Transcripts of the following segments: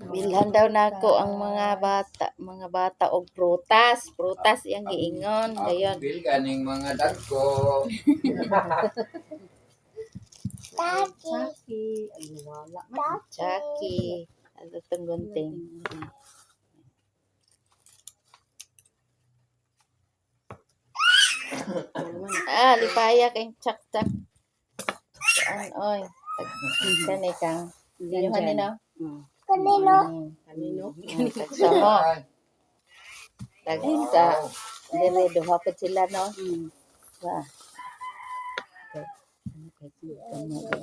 Bilhan daw nako ang mga bata og prutas. Prutas iyang giingon. Dayon. Bil kaning mga dagko. Chucky. Ay, wala. Chucky. Ano itong gunting? Lipaya kay chak-chak. Saan, oy. Kanay kang. Dinuhan ni no? Kanino? Tagsa mo. Tagsa. Dire, duhapot sila, no? Ba.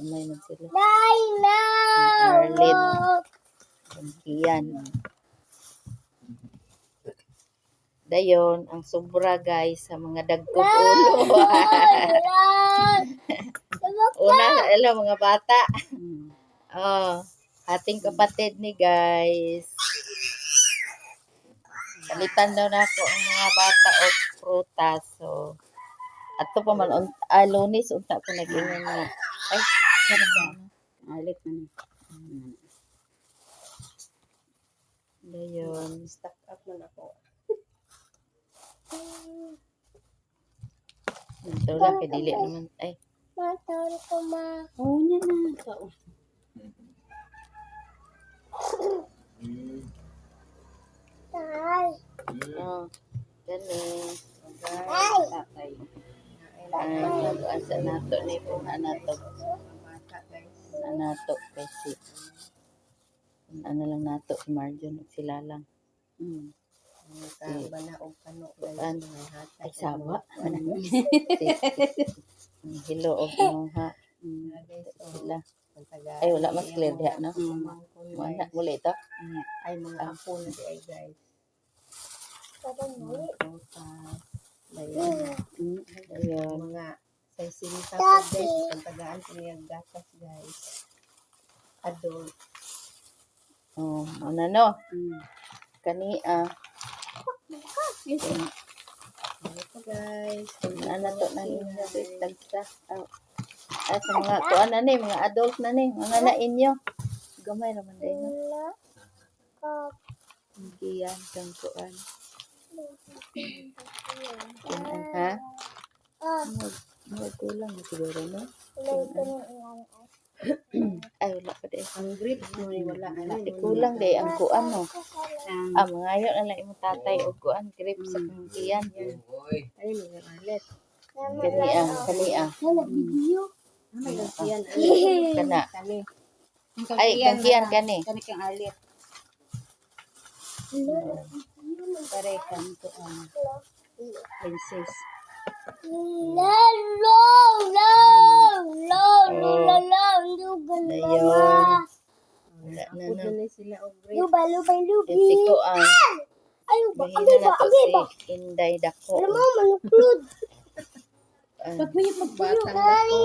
May man sila. Arlit. Iyan. Dayon, ang sobra guys sa mga dagkog ulo. Una, mga bata. Ating kapatid ni guys. Palitan daw na ako ang mga bata o prutas. So, ato pa man, Lunes, unta ko nag-ingon nga. Ay, karang Alit man. dayon. Stock up man ako. Ito lang, kay dili naman. Ay, Matawag ko ma. Oo, niya na. Kao. Tay. gani. Tatay. Asa nato ni po, anato. Anato, kasi. Ano lang nato, margin, sila lang. Saba na og kano. Ay, saba. Hilo o pinuha. Sila. Ay, wala mas clear diha, no? Wala, mula ito? Ay, mga apo na di ay guys. Ayun. Mga sa sinita ko guys. Pagtagaan ko niya gatas guys. Adult. Ano no? Kania. Ito guys. Ano to na inyo tagsa. Sa mga kuan na ni, mga adult na ni, mga na inyo. Gamay naman din. Giyan kang kuan. Ha? Kulang na siguro, no? Ay, wala pa din. Ang grapes mo ni wala. Kulang din ang kuan, no? Mga yun, ala imong tatay o kuan, grapes sa kangkiyan. Ay, mga alit. Kania. Yan. Kana. Kani. Ay, kangkiyan kani. Kani kang alit. Pare kan to princess. Dayon. Wala na na. Sila og Tikuan. Mahina na to si Inday Dako. Pag may pagbatang ako.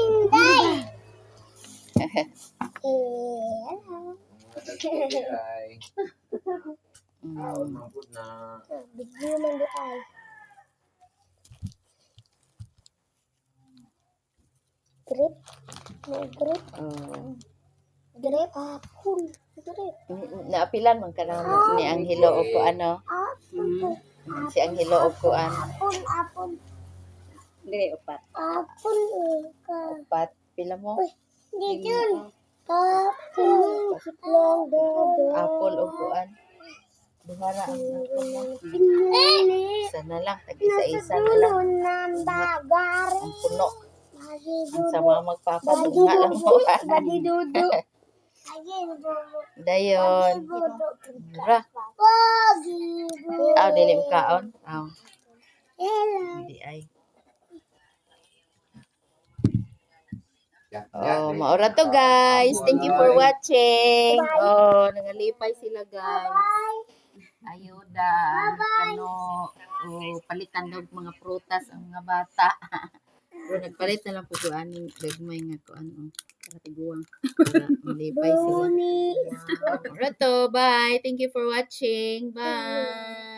Grip. Grip. Apple. Grip. Naapilan man ka naman ni ang hilo o ko ano. Si ang hilo o ko an. Apple. Dili upat. Apple. Upat. Pila mo? Dito. Apple. Apple o ko an. Buhara ang sana lang. Tag-isa-isa na lang. Ang puno. Ang sama magpapatunga lang mo. Dayon. Ra. Dilim kaon. Hindi ay. Maura to guys. Thank you for watching. Nangalipay sila guys. Ayuda. Kano. Palitan daw mga prutas ang mga bata. Nagpalit na lang po ko aning gagmay nga ko ano. Katiguang. Malipay sila. Maura to. Bye. Thank you for watching. Bye.